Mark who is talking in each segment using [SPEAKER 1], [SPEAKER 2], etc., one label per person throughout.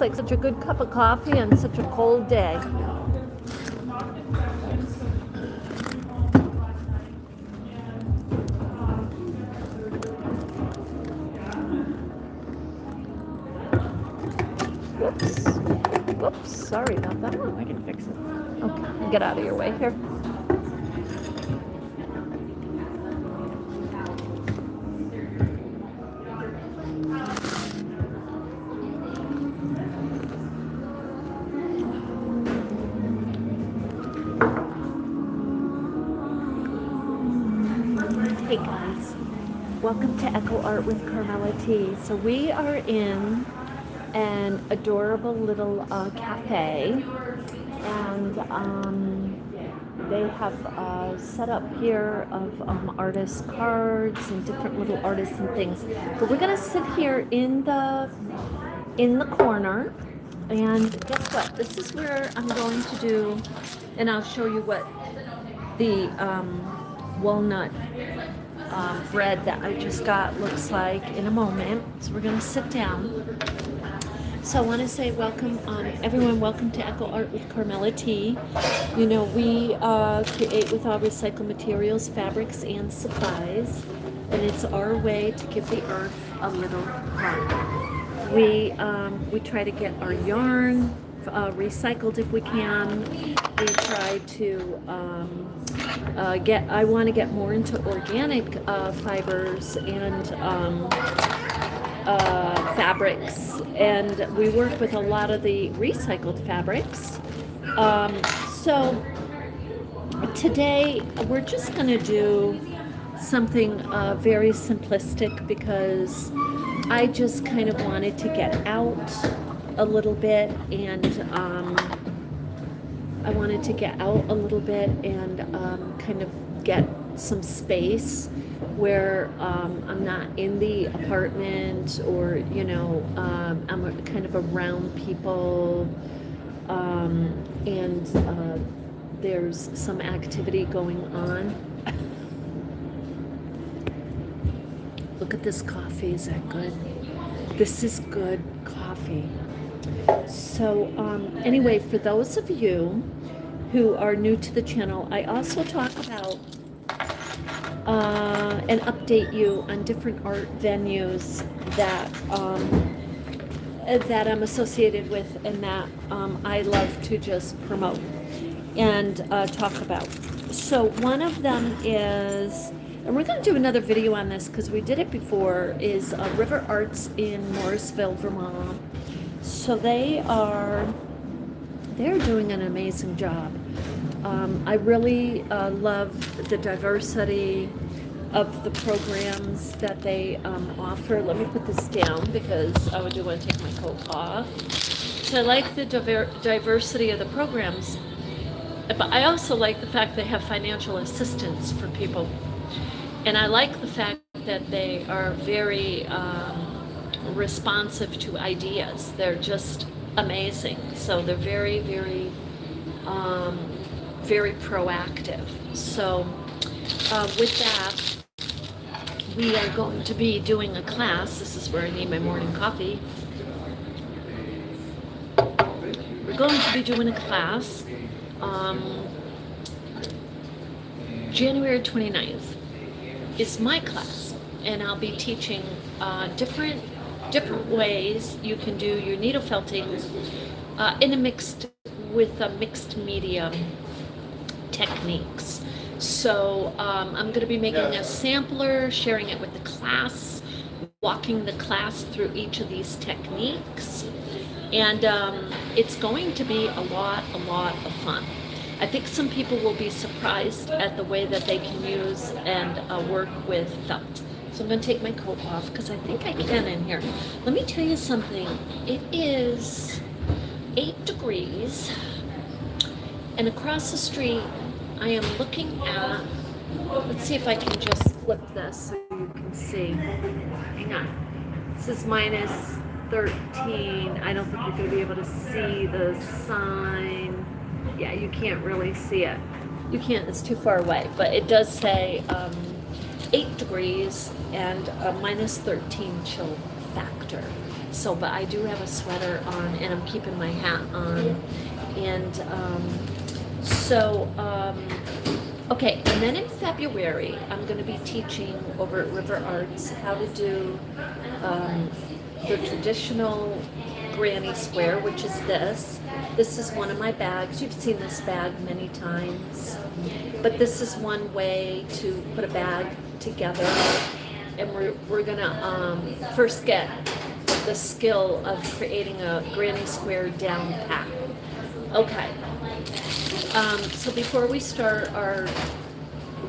[SPEAKER 1] like such a good cup of coffee on such a cold day. Whoops. Whoops. Sorry about that.
[SPEAKER 2] Oh, I can fix it.
[SPEAKER 1] Okay, get out of your way here. Hey guys, welcome to Echo Art with Carmella-T. So we are in an adorable little cafe, and they have set up here of artist cards and different little artists and things. But we're gonna sit here in the corner, and guess what? This is where I'm going to do, and I'll show you what the walnut bread that I just got looks like in a moment. So we're gonna sit down. So I want to say welcome, everyone. Welcome to Echo Art with Carmella-T. You know, we create with all recycled materials, fabrics, and supplies, and it's our way to give the earth a little hug. We try to get our yarn recycled if we can. We try to I want to get more into organic fibers and fabrics, and we work with a lot of the recycled fabrics. So today we're just going to do something very simplistic, because I just kind of wanted to get out a little bit, and kind of get some space where I'm not in the apartment, or I'm kind of around people, and there's some activity going on. Look at this coffee. Is that good? This is good coffee. So anyway, for those of you who are new to the channel, I also talk about and update you on different art venues that I'm associated with, and that I love to just promote and talk about. So one of them is, and we're going to do another video on this because we did it before, is River Arts in Morrisville, Vermont. So they're doing an amazing job. I really love the diversity of the programs that they offer. Let me put this down because I do want to take my coat off. So I like the diversity of the programs, but I also like the fact they have financial assistance for people. And I like the fact that they are very responsive to ideas. They're just amazing. So they're very, very, very proactive. So with that, we are going to be doing a class. This is where I need my morning coffee. We're going to be doing a class January 29th is my class, and I'll be teaching different ways you can do your needle felting with a mixed media techniques. So I'm going to be making a sampler, sharing it with the class, walking the class through each of these techniques, and it's going to be a lot of fun. I think some people will be surprised at the way that they can use and work with felt. So I'm going to take my coat off because I think I can in here. Let me tell you something. It is 8 degrees, and across the street I am looking at, let's see if I can just flip this so you can see. Hang on. This is minus 13. I don't think you're going to be able to see the sign. Yeah, you can't really see it. You can't, it's too far away. But it does say 8 degrees and a minus 13 chill factor. So, but I do have a sweater on, and I'm keeping my hat on. And okay, and then in February, I'm going to be teaching over at River Arts how to do the traditional granny square, which is this. This is one of my bags. You've seen this bag many times. But this is one way to put a bag together. And we're going to first get the skill of creating a granny square down pat. Okay. So before we start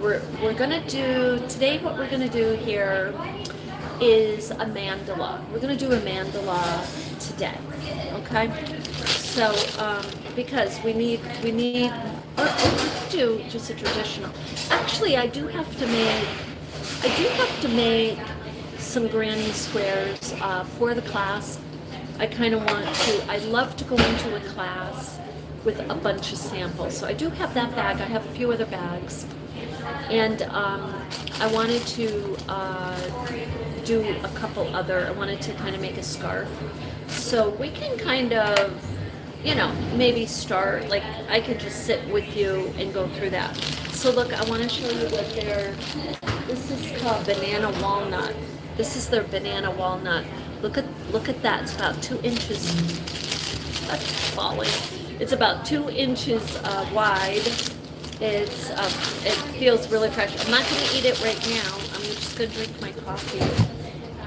[SPEAKER 1] we're gonna do, today what we're gonna do here is a mandala. We're gonna do a mandala today, okay? So, because we need, or we could do just a traditional. Actually, I do have to make some granny squares for the class. I kind of want to, I love to go into a class with a bunch of samples. So I do have that bag. I have a few other bags. And I wanted to do a couple other, I wanted to kind of make a scarf. So we can kind of, you know, maybe start, like I could just sit with you and go through that. So look, I want to show you what this is called banana walnut. This is their banana walnut. Look at that, it's about 2 inches, that's falling. It's about 2 inches wide. It feels really fresh. I'm not going to eat it right now. I'm just going to drink my coffee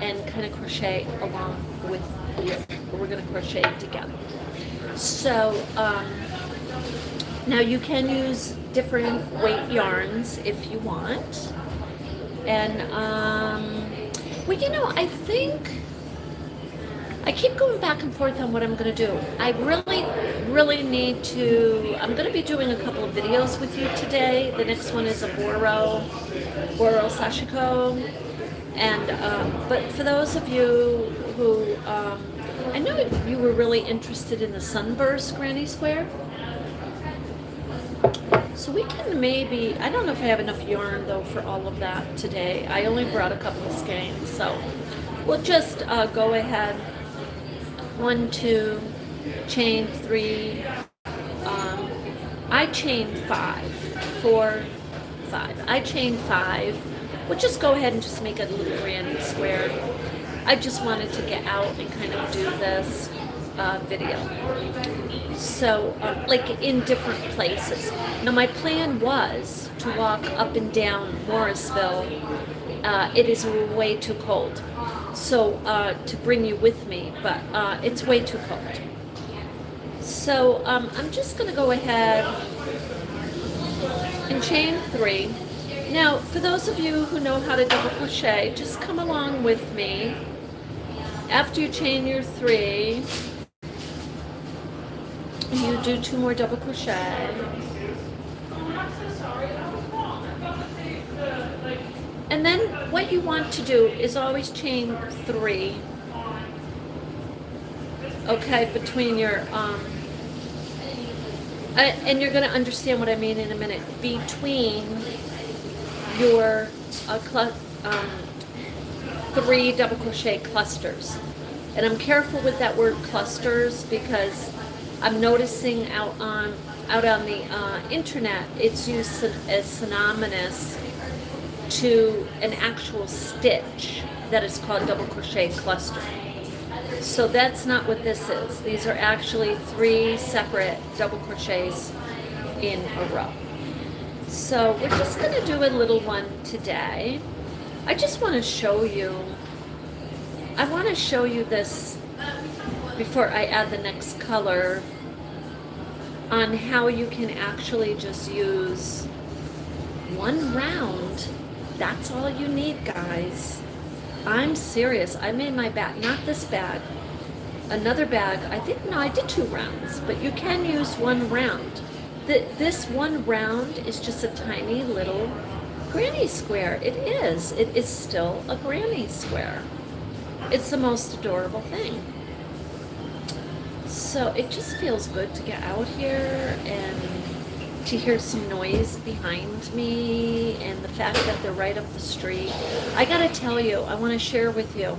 [SPEAKER 1] and kind of crochet along with you. We're going to crochet together. So now you can use different weight yarns if you want. And well, you know, I think I keep going back and forth on what I'm going to do. I really need to, I'm going to be doing a couple of videos with you today. The next one is a Boro Sashiko. And, but for those of you who, I know you were really interested in the Sunburst Granny Square. So we can maybe, I don't know if I have enough yarn though for all of that today. I only brought a couple of skeins, so we'll just go ahead. 1, 2, chain 3, I chain 5, 4, 5. I chain 5. We'll just go ahead and just make a little granny square. I just wanted to get out and kind of do this video. So, like in different places. Now my plan was to walk up and down Morrisville. It is way too cold. So to bring you with me, but it's way too cold. So I'm just going to go ahead and chain 3. Now, for those of you who know how to double crochet, just come along with me. After you chain your 3, you do 2 more double crochet. And then what you want to do is always chain 3, okay, between your, and you're going to understand what I mean in a minute, between your 3 double crochet clusters. And I'm careful with that word clusters because I'm noticing out on the internet it's used as synonymous to an actual stitch that is called double crochet cluster. So that's not what this is. These are actually 3 separate double crochets in a row. So we're just going to do a little one today. I just want to show you, I want to show you this before I add the next color on how you can actually just use 1 round. That's all you need, guys. I'm serious. I made my bag, not this bag, another bag. I think, no, I did 2 rounds, but you can use 1 round. This 1 round is just a tiny little granny square. It is still a granny square. It's the most adorable thing. So it just feels good to get out here and to hear some noise behind me and the fact that they're right up the street. I gotta tell you, I want to share with you.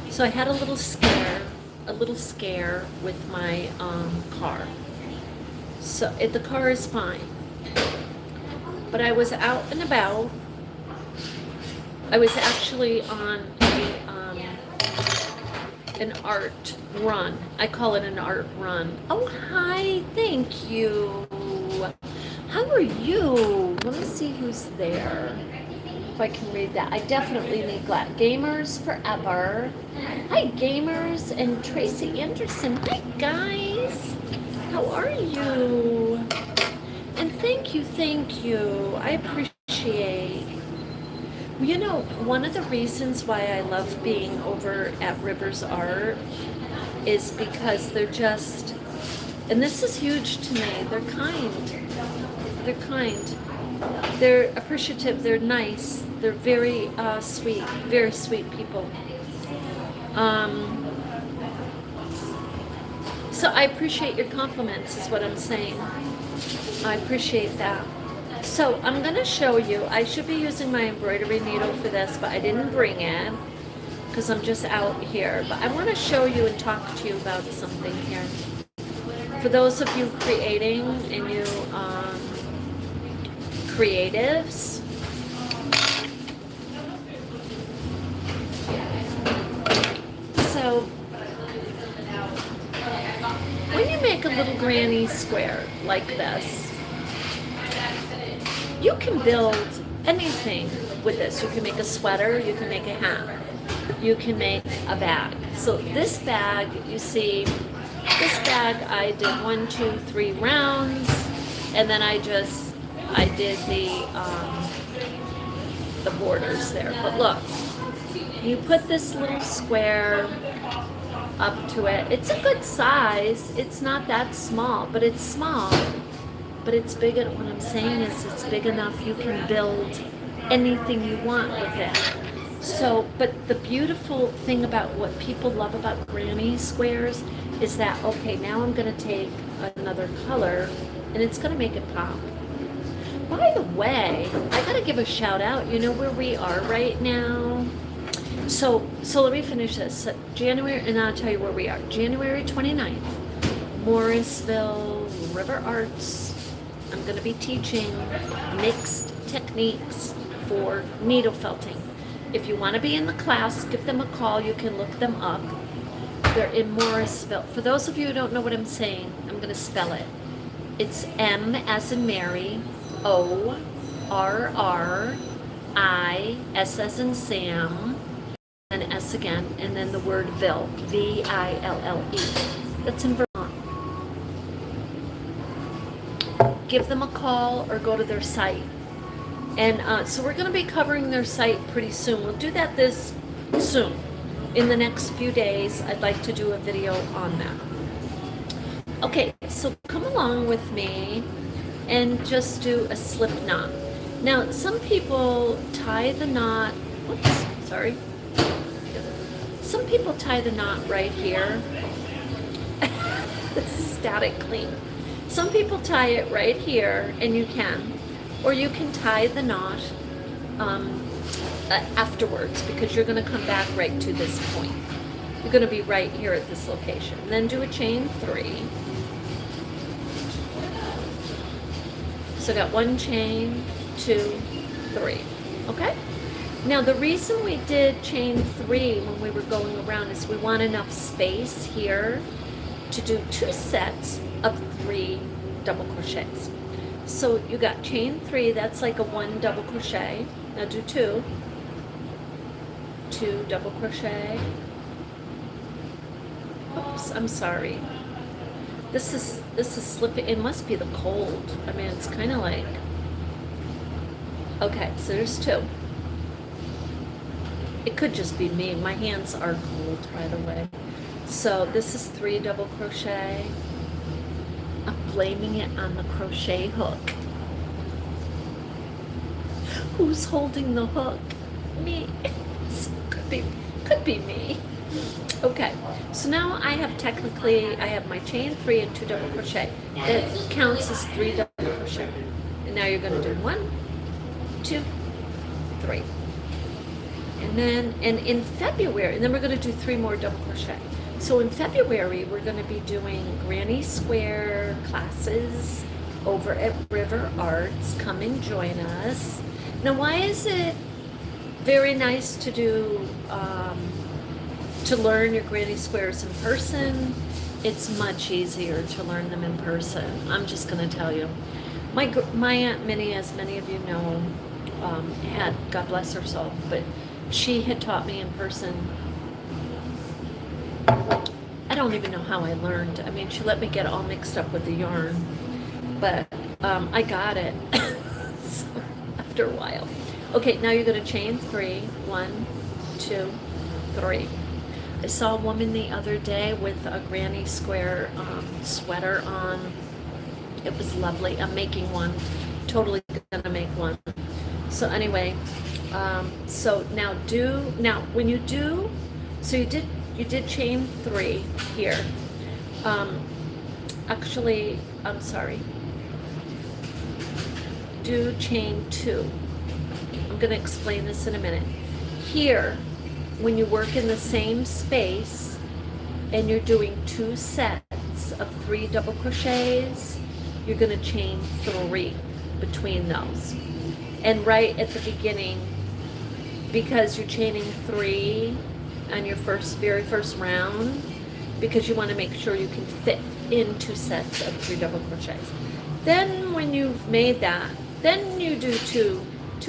[SPEAKER 1] So I had a little scare a little scare with my car. So the car is fine. But I was out and about. I was actually on an art run. I call it an art run. Oh, hi, thank you. How are you? Let me see who's there. If I can read that. I definitely need Gamers Forever. Hi, Gamers and Tracy Anderson. Hi, guys. How are you? And thank you, thank you. I appreciate. You know, one of the reasons why I love being over at Rivers Art is because they're just, and this is huge to me, they're kind. They're kind. They're appreciative. They're nice. They're very very sweet people. So I appreciate your compliments is what I'm saying. I appreciate that. So I'm going to show you. I should be using my embroidery needle for this, but I didn't bring it because I'm just out here. But I want to show you and talk to you about something here. For those of you creating and you creatives, so when you make a little granny square like this, you can build anything with this. You can make a sweater, you can make a hat, you can make a bag. So this bag, you see, this bag I did 1, 2, 3 rounds, and then I did the borders there. But look, you put this little square up to it. It's a good size. It's not that small, but it's small. But it's big. What I'm saying is it's big enough you can build anything you want with it. So, but the beautiful thing about what people love about granny squares is that, okay, now I'm going to take another color and it's going to make it pop. By the way, I got to give a shout out. You know where we are right now? So let me finish this. January, and I'll tell you where we are. January 29th, Morrisville River Arts. I'm going to be teaching mixed techniques for needle felting. If you want to be in the class, give them a call. You can look them up. They're in Morrisville. For those of you who don't know what I'm saying, I'm going to spell it. It's M as in Mary, O-R-R-I, S as in Sam, and S again, and then the word Ville, V-I-L-L-E. That's in Vermont. Give them a call or go to their site. And so we're going to be covering their site pretty soon. We'll do that this soon. In the next few days, I'd like to do a video on that. Okay, so come along with me and just do a slip knot. Now, some people tie the knot, whoops, sorry. Some people tie the knot right here. Static clean. Some people tie it right here, and you can. Or you can tie the knot afterwards, because you're going to come back right to this point. You're going to be right here at this location. And then do a chain 3. So I got 1 chain, 2, 3. Okay? Now the reason we did chain 3 when we were going around is we want enough space here to do 2 sets of 3 double crochets. So you got chain 3, that's like a 1 double crochet. Now do 2 double crochet. Oops, I'm sorry. This is slipping. It must be the cold. I mean, it's kind of like, okay, so there's 2. It could just be me. My hands are cold, by the way. So this is 3 double crochet. I'm blaming it on the crochet hook. Who's holding the hook? Me. Could be me. Okay, so now I have my chain 3 and 2 double crochet. That counts as 3 double crochet. And now you're going to do 1, 2, 3. And then, and in February, and then we're going to do 3 more double crochet. So in February, we're going to be doing Granny Square classes over at River Arts. Come and join us. Now, why is it very nice to do, to learn your Granny Squares in person? It's much easier to learn them in person. I'm just going to tell you. My Aunt Minnie, as many of you know, had, God bless her soul, but she had taught me in person. I don't even know how I learned. I mean, she let me get all mixed up with the yarn, but I got it so, after a while. Okay, now you're going to chain 3. 1, 2, 3. I saw a woman the other day with a Granny Square sweater on. It was lovely. I'm making one. Totally gonna make one. So anyway, so now when you do, so you did chain 3 here. Actually, I'm sorry. Do chain 2. I'm gonna explain this in a minute. Here, when you work in the same space and you're doing 2 sets of 3 double crochets, you're going to chain 3 between those. And right at the beginning, because you're chaining 3 on your very first round, because you want to make sure you can fit in 2 sets of 3 double crochets. Then when you've made that, then you do two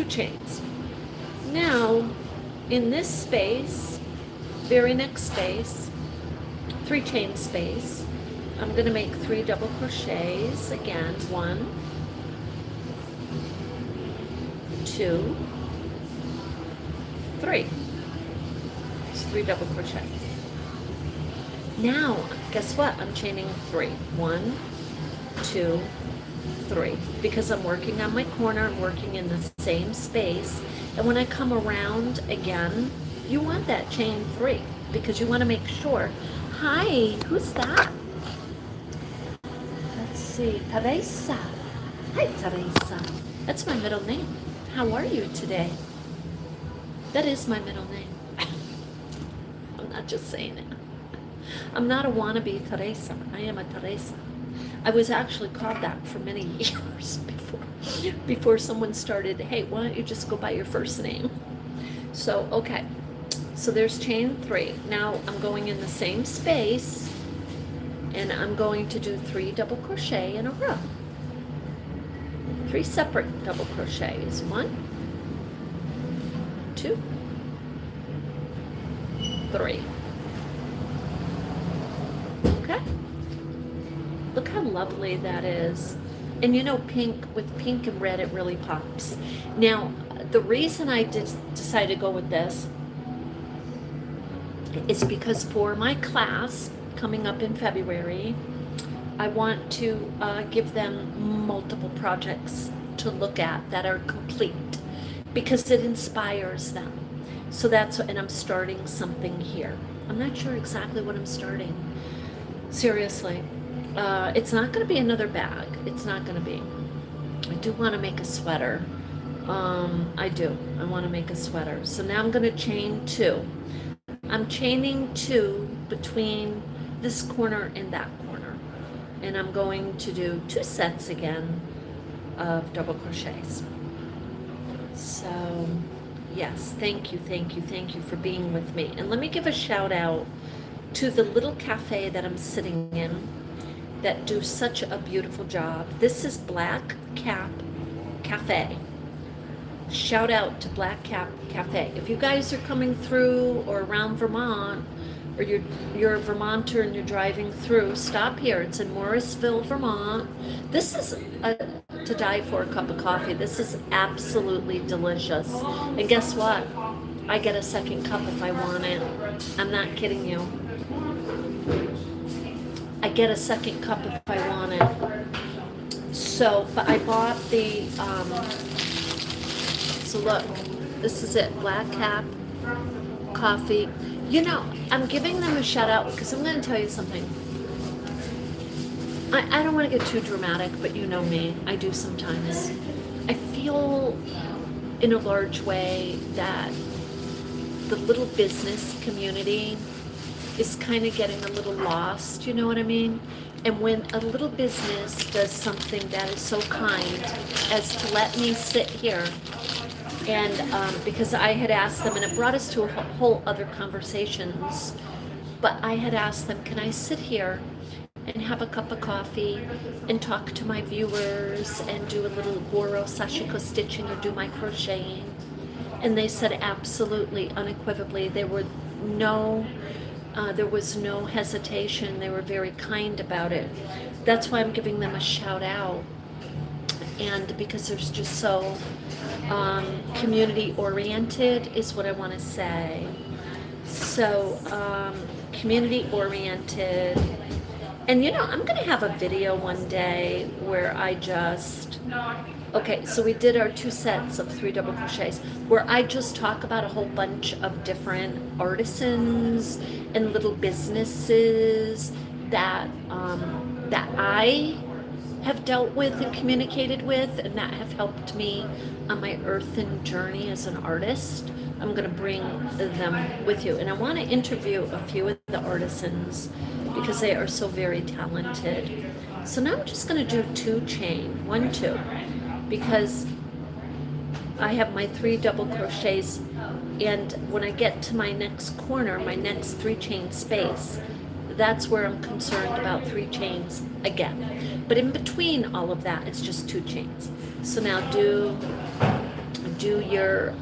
[SPEAKER 1] chains. Now, in this space, very next space, 3 chain space, I'm going to make 3 double crochets again. 1, 2, 3. It's 3 double crochets. Now, guess what? I'm chaining 3. 1, 2, 3. Because I'm working on my corner, I'm working in the same space. And when I come around again, you want that chain 3 because you want to make sure. Hi, who's that? Let's see, Teresa. Hi, Teresa. That's my middle name. How are you today? That is my middle name. I'm not just saying it. I'm not a wannabe Teresa. I am a Teresa. I was actually called that for many years before someone started, hey, why don't you just go by your first name? So, okay. So there's chain 3. Now I'm going in the same space and I'm going to do 3 double crochet in a row. 3 separate double crochets. 1, 2, 3. Okay. Look how lovely that is. And you know, with pink and red, it really pops. Now, the reason I decided to go with this is because for my class coming up in February, I want to give them multiple projects to look at that are complete because it inspires them. So and I'm starting something here. I'm not sure exactly what I'm starting. Seriously. It's not going to be another bag. It's not going to be. I do want to make a sweater. I do. I want to make a sweater. So now I'm going to chain 2. I'm chaining 2 between this corner and that corner. And I'm going to do 2 sets again of double crochets. So, yes, thank you for being with me. And let me give a shout out to the little cafe that I'm sitting in that do such a beautiful job. This is Black Cap Cafe. Shout out to Black Cap Cafe. If you guys are coming through or around Vermont, or you're a Vermonter and you're driving through, stop here. It's in Morrisville, Vermont. This is to die for a cup of coffee. This is absolutely delicious. And guess what? I get a second cup if I want it. I'm not kidding you. I get a second cup if I want it. So, but I bought the, so look, this is it, Black Cap Coffee. You know, I'm giving them a shout out because I'm going to tell you something. I don't want to get too dramatic, but you know me, I do sometimes. I feel in a large way that the little business community is kind of getting a little lost, you know what I mean? And when a little business does something that is so kind as to let me sit here, and because I had asked them, and it brought us to a whole other conversations, but I had asked them, can I sit here and have a cup of coffee and talk to my viewers and do a little Goro Sashiko stitching or do my crocheting? And they said absolutely, unequivocally. There was no hesitation. They were very kind about it. That's why I'm giving them a shout out. And because they're just so community oriented is what I want to say. So community oriented. And you know, I'm going to have a video one day where I just, okay, so we did our 2 sets of 3 double crochets where I just talk about a whole bunch of different artisans and little businesses that that I have dealt with and communicated with, and that have helped me on my earthen journey as an artist. I'm going to bring them with you, and I want to interview a few of the artisans because they are so very talented. So now I'm just going to do 2 chain, 1, 2, because I have my 3 double crochets, and when I get to my next corner, my next 3 chain space, that's where I'm concerned about 3 chains again. But in between all of that, it's just 2 chains. So now do your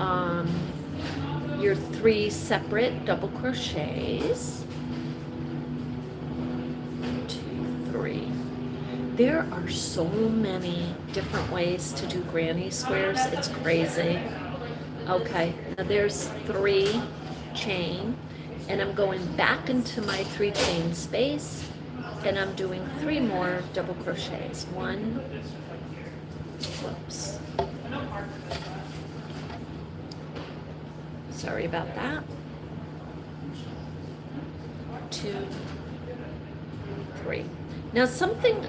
[SPEAKER 1] 3 separate double crochets. 2, 3. There are so many different ways to do granny squares. It's crazy. Okay, now there's 3 chain, and I'm going back into my 3 chain space, and I'm doing 3 more double crochets. 1, whoops. Sorry about that. 2, 3. Now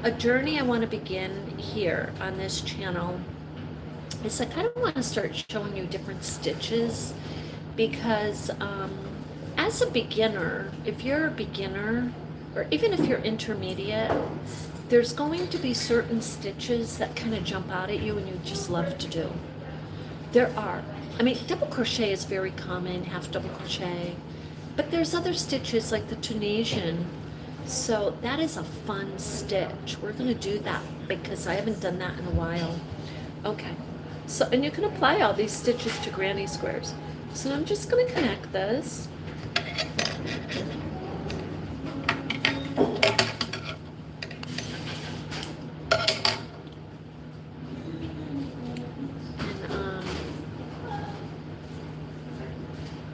[SPEAKER 1] a journey I want to begin here on this channel is I kind of want to start showing you different stitches, because as a beginner, if you're a beginner, or even if you're intermediate, there's going to be certain stitches that kind of jump out at you and you just love to do. There are. I mean, double crochet is very common, half double crochet, but there's other stitches like the Tunisian. So that is a fun stitch. We're going to do that because I haven't done that in a while. Okay. So, and you can apply all these stitches to granny squares. So I'm just going to connect this.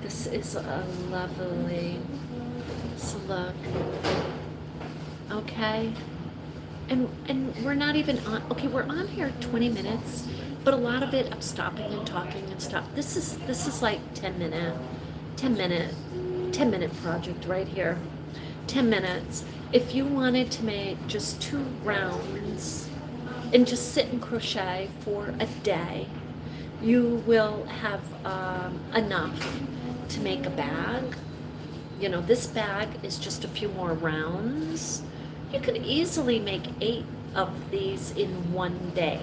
[SPEAKER 1] This is a lovely look. Okay. And we're not even on, okay, we're on here 20 minutes, but a lot of it I'm stopping and talking and stuff. This is like 10 minute project right here. 10 minutes. If you wanted to make just 2 rounds and just sit and crochet for a day, you will have enough to make a bag. You know, this bag is just a few more rounds. You could easily make 8 of these in one day.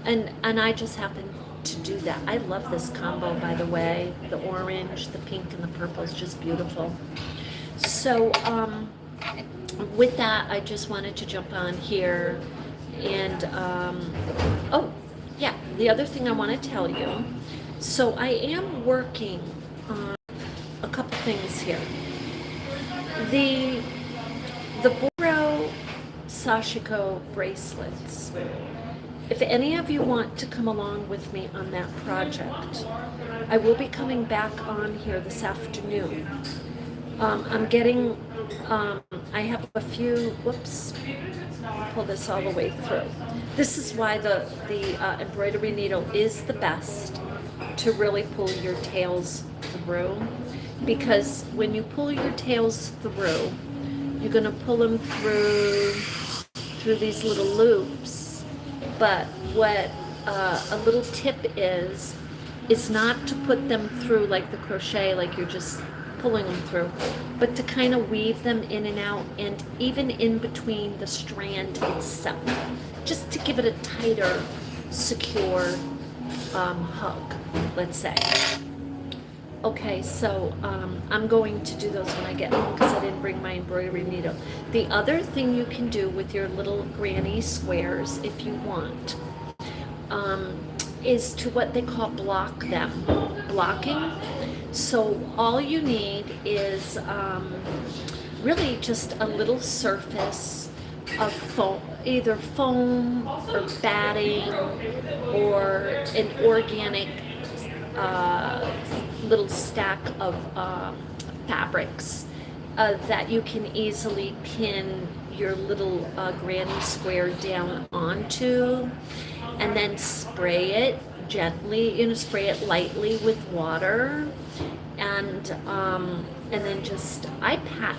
[SPEAKER 1] And I just happen to do that. I love this combo, by the way. The orange, the pink, and the purple is just beautiful. So with that, I just wanted to jump on here. And oh yeah, the other thing I want to tell you, so I am working on a couple things here. The Goro Sashiko bracelets. If any of you want to come along with me on that project, I will be coming back on here this afternoon. I'm getting, I have a few, whoops, pull this all the way through. This is why the embroidery needle is the best to really pull your tails through, because when you pull your tails through, you're going to pull them through these little loops. But what a little tip is not to put them through like the crochet, like you're just pulling them through, but to kind of weave them in and out, and even in between the strand itself, just to give it a tighter, secure hug, let's say. Okay, so I'm going to do those when I get home because I didn't bring my embroidery needle. The other thing you can do with your little granny squares, if you want, is to what they call block them. Blocking. So all you need is really just a little surface of foam, either foam or batting or an organic little stack of fabrics that you can easily pin your little granny square down onto, and then spray it gently, spray it lightly with water, and then just I pat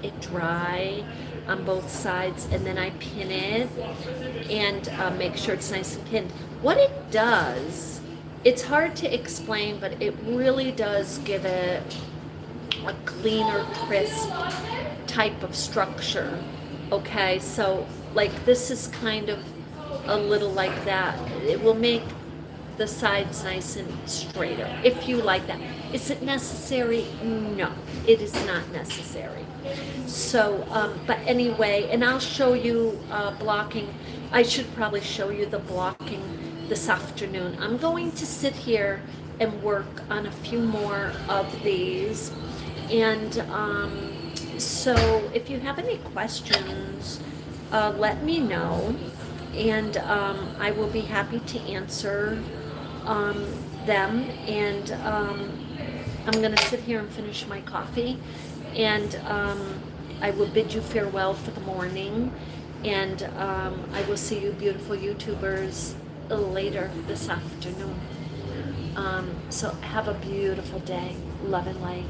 [SPEAKER 1] it dry on both sides, and then I pin it and make sure it's nice and pinned. What it does, it's hard to explain, but it really does give it a cleaner, crisp type of structure. Okay, so like this is kind of a little like that. It will make the sides nice and straighter if you like that. Is it necessary? No, it is not necessary. So, but anyway, and I'll show you blocking. I should probably show you the blocking this afternoon. I'm going to sit here and work on a few more of these. And so if you have any questions, let me know. And I will be happy to answer them. And I'm going to sit here and finish my coffee. And I will bid you farewell for the morning. And I will see you beautiful YouTubers later this afternoon. So have a beautiful day. Love and light.